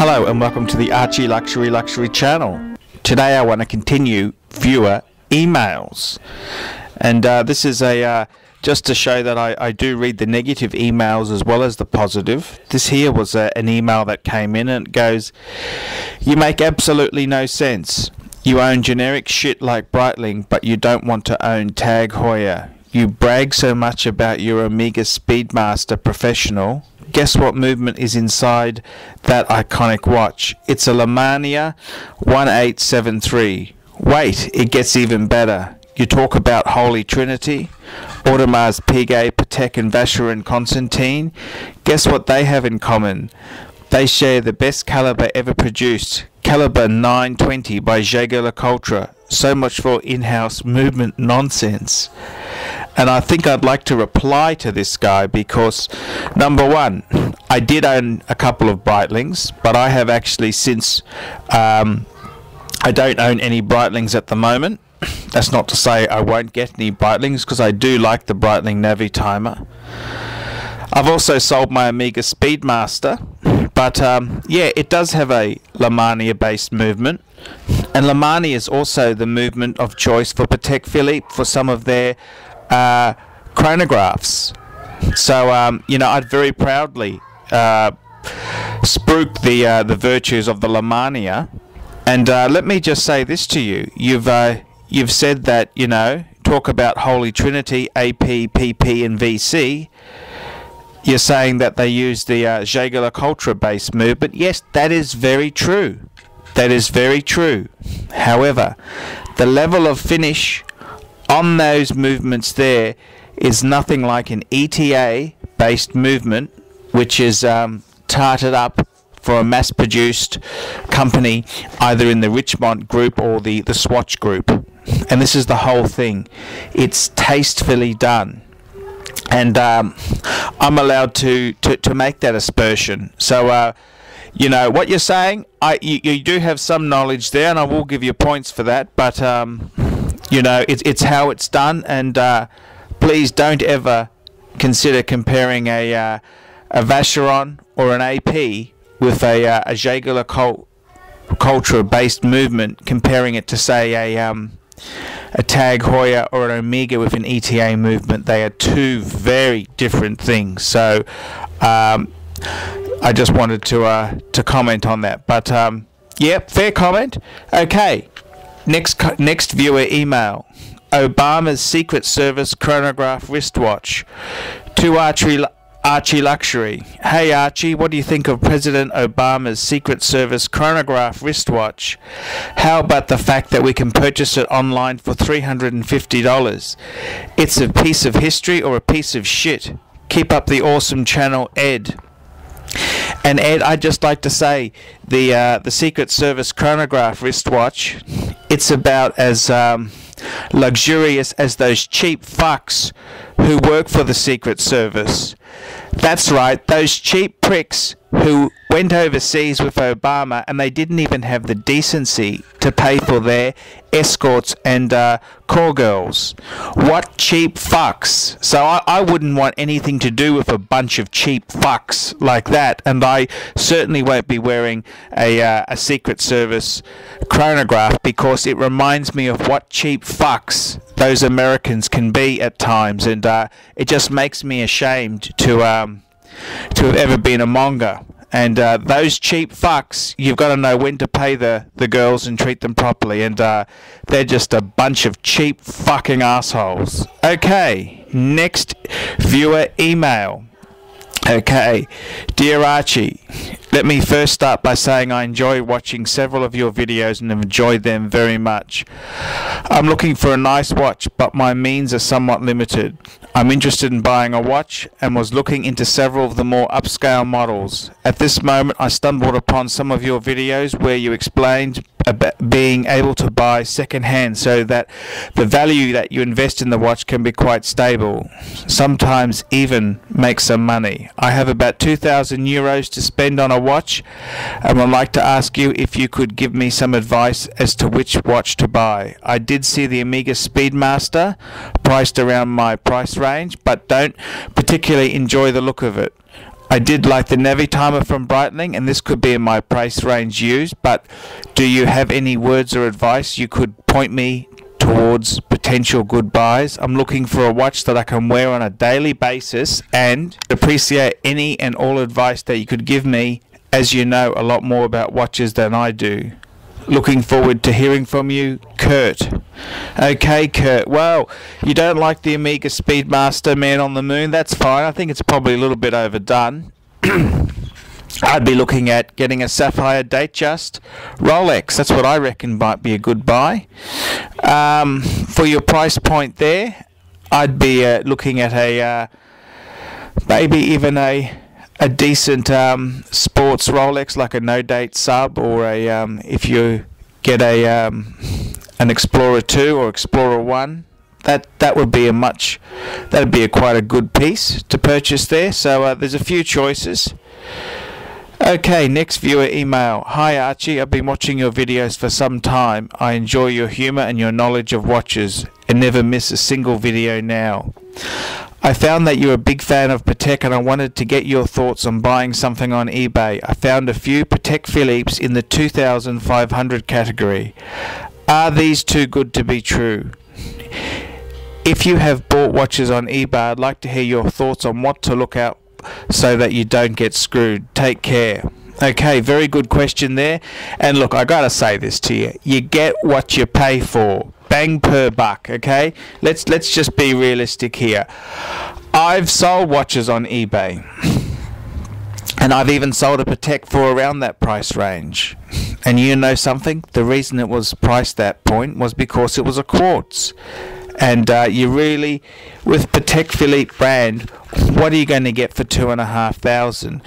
Hello and welcome to the Archie Luxury channel. Today I want to continue viewer emails, and this is a just to show that I do read the negative emails as well as the positive. This here was an email that came in, and it goes, "You make absolutely no sense. You own generic shit like Breitling, but you don't want to own Tag Heuer. You brag so much about your Omega Speedmaster Professional. Guess what movement is inside that iconic watch? It's a Lemania 1873. Wait, it gets even better. You talk about Holy Trinity, Audemars Piguet, Patek and Vacheron and Constantine. Guess what they have in common? They share the best caliber ever produced, caliber 920 by Jaeger-LeCoultre. So much for in-house movement nonsense." And I think I'd like to reply to this guy because, number one, I did own a couple of Breitlings, but I have actually since, I don't own any Breitlings at the moment. That's not to say I won't get any Breitlings, because I do like the Breitling Navi Timer. I've also sold my Omega Speedmaster, but yeah, it does have a Lemania based movement, and Lemania is also the movement of choice for Patek Philippe for some of their chronographs. So you know, I'd very proudly spruik the virtues of the Lemania. And let me just say this to you: you've said that, you know, talk about Holy Trinity, AP, PP, and VC. You're saying that they use the Jaeger-LeCoultre based movement. Yes, that is very true. That is very true. However, the level of finish on those movements there is nothing like an ETA based movement, which is tarted up for a mass produced company either in the Richmond group or the Swatch group. And this is the whole thing. It's tastefully done, and I'm allowed to make that aspersion. So you know what you're saying, you do have some knowledge there, and I will give you points for that, but you know, it's how it's done, and please don't ever consider comparing a Vacheron or an AP with a Jaeger-LeCoultre based movement, comparing it to say a Tag Heuer or an Omega with an ETA movement. They are two very different things. So I just wanted to comment on that. But yeah, fair comment. Okay. Next viewer email. Obama's Secret Service Chronograph wristwatch. To Archie Luxury. Hey Archie, what do you think of President Obama's Secret Service Chronograph wristwatch? How about the fact that we can purchase it online for $350? It's a piece of history or a piece of shit? Keep up the awesome channel, Ed. And Ed, I'd just like to say, the Secret Service Chronograph wristwatch, it's about as luxurious as those cheap fucks who work for the Secret Service. That's right, those cheap pricks who went overseas with Obama and they didn't even have the decency to pay for their escorts and call girls. What cheap fucks. So I wouldn't want anything to do with a bunch of cheap fucks like that, and I certainly won't be wearing a Secret Service chronograph, because it reminds me of what cheap fucks those Americans can be at times, and it just makes me ashamed to have ever been a monger. And those cheap fucks, you've got to know when to pay the girls and treat them properly, and they're just a bunch of cheap fucking assholes. Okay, next viewer email. Okay, dear Archie, let me first start by saying I enjoy watching several of your videos and have enjoyed them very much. I'm looking for a nice watch, but my means are somewhat limited. I'm interested in buying a watch and was looking into several of the more upscale models. At this moment, I stumbled upon some of your videos where you explained about being able to buy second-hand, so that the value that you invest in the watch can be quite stable, sometimes even make some money. I have about 2,000 euros to spend on a watch and would like to ask you if you could give me some advice as to which watch to buy. I did see the Omega Speedmaster priced around my price range, but don't particularly enjoy the look of it. I did like the Navi timer from Breitling, and this could be in my price range used, but do you have any words or advice you could point me towards potential good buys? I'm looking for a watch that I can wear on a daily basis and appreciate any and all advice that you could give me, as you know a lot more about watches than I do. Looking forward to hearing from you, Kurt. Okay, Kurt. Well, you don't like the Omega Speedmaster Man on the Moon. That's fine. I think it's probably a little bit overdone. I'd be looking at getting a Sapphire Datejust Rolex. That's what I reckon might be a good buy. For your price point there, I'd be looking at a maybe even a decent sports Rolex, like a no date sub, or a if you get a an Explorer 2 or Explorer 1, that would be quite a good piece to purchase there. So there's a few choices. Okay, next viewer email. Hi Archie, I've been watching your videos for some time. I enjoy your humour and your knowledge of watches and never miss a single video now. I found that you're a big fan of Patek, and I wanted to get your thoughts on buying something on eBay. I found a few Patek Philippe's in the 2,500 category. Are these too good to be true? If you have bought watches on eBay, I'd like to hear your thoughts on what to look out so that you don't get screwed. Take care. Okay, very good question there. And look, I gotta say this to you. You get what you pay for. Bang per buck, okay? Let's just be realistic here. I've sold watches on eBay, and I've even sold a Patek for around that price range. And you know something? The reason it was priced that point was because it was a quartz. And you really, with Patek Philippe brand, what are you going to get for $2,500?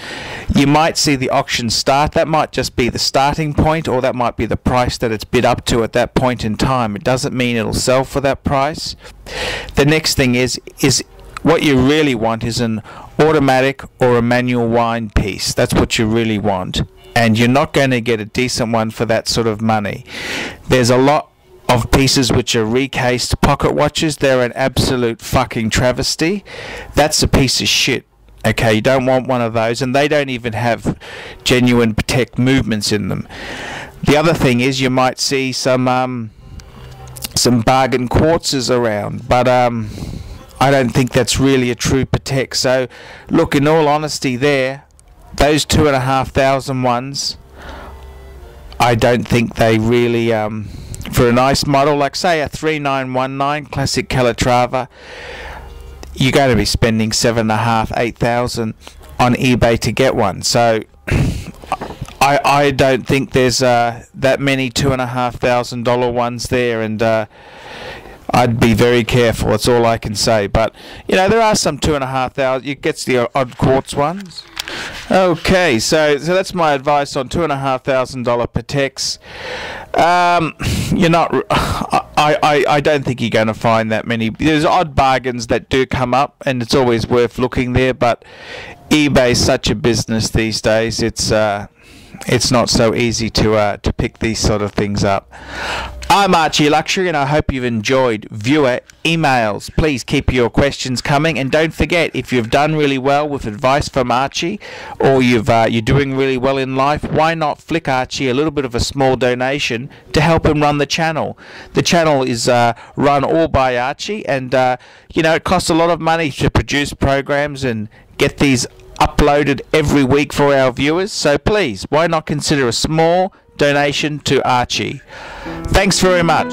You might see the auction start. That might just be the starting point, or that might be the price that it's bid up to at that point in time. It doesn't mean it'll sell for that price. The next thing is what you really want is an automatic or a manual wind piece. That's what you really want. And you're not going to get a decent one for that sort of money. There's a lot of pieces which are recased pocket watches. They're an absolute fucking travesty. That's a piece of shit. Okay, you don't want one of those, and they don't even have genuine Patek movements in them. The other thing is you might see some bargain quartzes around, but I don't think that's really a true Patek. So look, in all honesty there, those 2,500 ones, I don't think they really for a nice model like say a 3919 classic Calatrava, you're going to be spending $7,500-8,000 on eBay to get one. So I don't think there's that many $2,500 ones there, and I'd be very careful. That's all I can say. But you know, there are some $2,500. It gets the odd quartz ones. Okay, so that's my advice on $2,500 Pateks. You're not. I don't think you're going to find that many. There's odd bargains that do come up, and it's always worth looking there. But eBay's such a business these days. It's not so easy to pick these sort of things up. I'm Archie Luxury, and I hope you've enjoyed viewer emails. Please keep your questions coming, and don't forget, if you've done really well with advice from Archie, or you're doing really well in life, why not flick Archie a little bit of a small donation to help him run the channel? The channel is run all by Archie, and you know, it costs a lot of money to produce programs and get these uploaded every week for our viewers. So please, why not consider a small donation to Archie? Thanks very much.